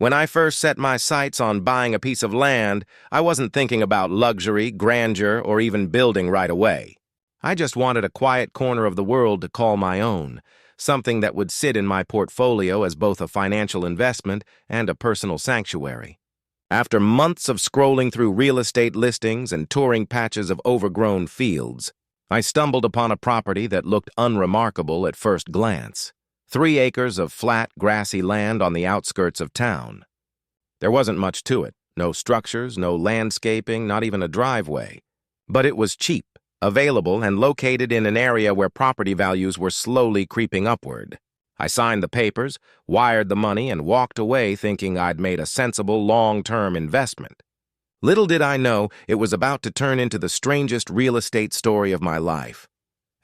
When I first set my sights on buying a piece of land, I wasn't thinking about luxury, grandeur, or even building right away. I just wanted a quiet corner of the world to call my own, something that would sit in my portfolio as both a financial investment and a personal sanctuary. After months of scrolling through real estate listings and touring patches of overgrown fields, I stumbled upon a property that looked unremarkable at first glance. 3 acres of flat, grassy land on the outskirts of town. There wasn't much to it, no structures, no landscaping, not even a driveway. But it was cheap, available, and located in an area where property values were slowly creeping upward. I signed the papers, wired the money, and walked away thinking I'd made a sensible long-term investment. Little did I know it was about to turn into the strangest real estate story of my life.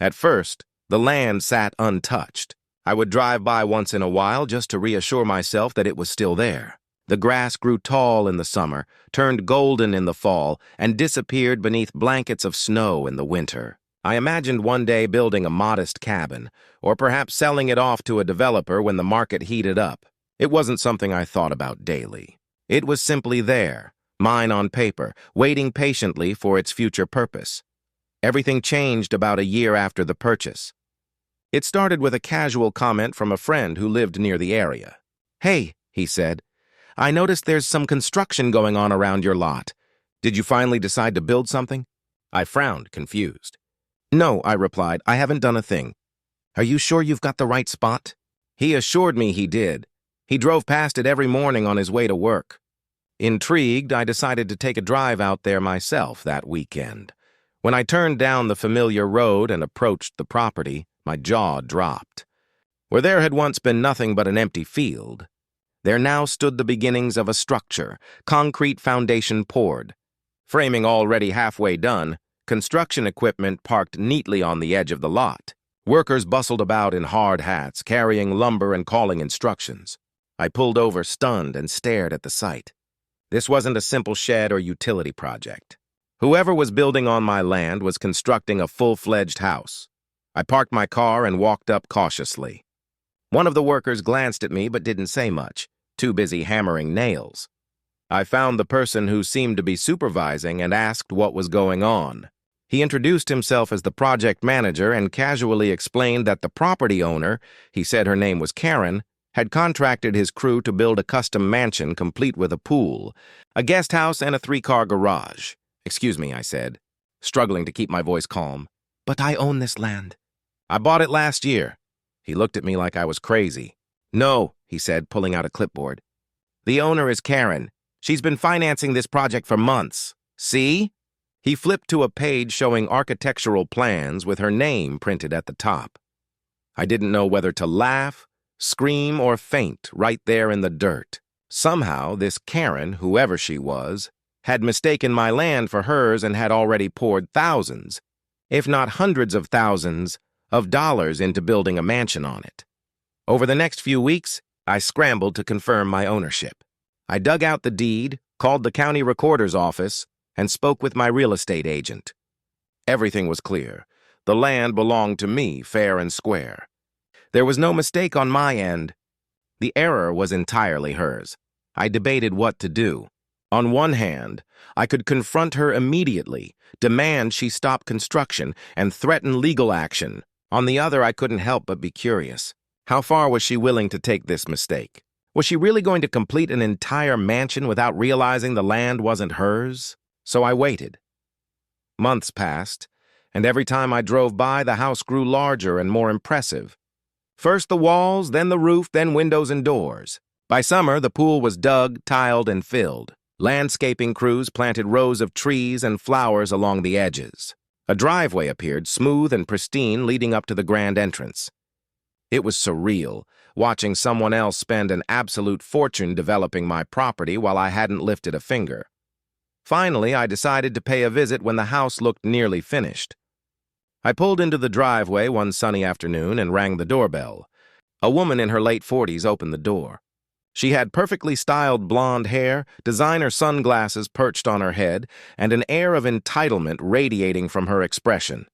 At first, the land sat untouched. I would drive by once in a while just to reassure myself that it was still there. The grass grew tall in the summer, turned golden in the fall, and disappeared beneath blankets of snow in the winter. I imagined one day building a modest cabin, or perhaps selling it off to a developer when the market heated up. It wasn't something I thought about daily. It was simply there, mine on paper, waiting patiently for its future purpose. Everything changed about a year after the purchase. It started with a casual comment from a friend who lived near the area. "Hey," he said, "I noticed there's some construction going on around your lot. Did you finally decide to build something?" I frowned, confused. "No," I replied, "I haven't done a thing." "Are you sure you've got the right spot?" He assured me he did. He drove past it every morning on his way to work. Intrigued, I decided to take a drive out there myself that weekend. When I turned down the familiar road and approached the property, my jaw dropped. Where there had once been nothing but an empty field, there now stood the beginnings of a structure, concrete foundation poured. Framing already halfway done, construction equipment parked neatly on the edge of the lot. Workers bustled about in hard hats, carrying lumber and calling instructions. I pulled over stunned and stared at the site. This wasn't a simple shed or utility project. Whoever was building on my land was constructing a full-fledged house. I parked my car and walked up cautiously. One of the workers glanced at me but didn't say much, too busy hammering nails. I found the person who seemed to be supervising and asked what was going on. He introduced himself as the project manager and casually explained that the property owner, he said her name was Karen, had contracted his crew to build a custom mansion complete with a pool, a guest house, and a 3-car garage. "Excuse me," I said, struggling to keep my voice calm. "But I own this land." "I bought it last year." He looked at me like I was crazy. "No," he said, pulling out a clipboard. "The owner is Karen. She's been financing this project for months. See?" He flipped to a page showing architectural plans with her name printed at the top. I didn't know whether to laugh, scream, or faint right there in the dirt. Somehow, this Karen, whoever she was, had mistaken my land for hers and had already poured thousands, if not hundreds of thousands, of dollars into building a mansion on it. Over the next few weeks, I scrambled to confirm my ownership. I dug out the deed, called the county recorder's office, and spoke with my real estate agent. Everything was clear. The land belonged to me, fair and square. There was no mistake on my end. The error was entirely hers. I debated what to do. On one hand, I could confront her immediately, demand she stop construction, and threaten legal action. On the other, I couldn't help but be curious. How far was she willing to take this mistake? Was she really going to complete an entire mansion without realizing the land wasn't hers? So I waited. Months passed, and every time I drove by, the house grew larger and more impressive. First the walls, then the roof, then windows and doors. By summer, the pool was dug, tiled, and filled. Landscaping crews planted rows of trees and flowers along the edges. A driveway appeared, smooth and pristine, leading up to the grand entrance. It was surreal, watching someone else spend an absolute fortune developing my property while I hadn't lifted a finger. Finally, I decided to pay a visit when the house looked nearly finished. I pulled into the driveway one sunny afternoon and rang the doorbell. A woman in her late 40s opened the door. She had perfectly styled blonde hair, designer sunglasses perched on her head, and an air of entitlement radiating from her expression.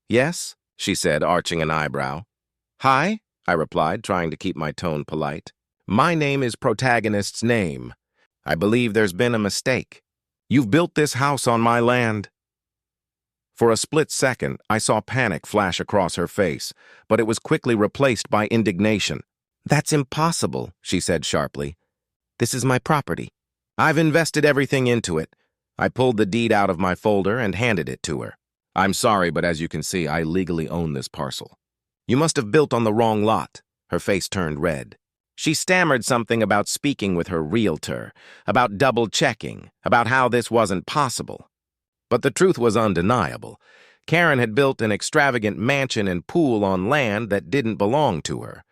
"Yes?" she said, arching an eyebrow. "Hi," I replied, trying to keep my tone polite. My name is protagonist's name. I believe there's been a mistake. You've built this house on my land." For a split second, I saw panic flash across her face, but it was quickly replaced by indignation. "That's impossible," she said sharply. "This is my property. I've invested everything into it." I pulled the deed out of my folder and handed it to her. "I'm sorry, but as you can see, I legally own this parcel." "You must have built on the wrong lot." Her face turned red. She stammered something about speaking with her realtor, about double-checking, about how this wasn't possible. But the truth was undeniable. Karen had built an extravagant mansion and pool on land that didn't belong to her.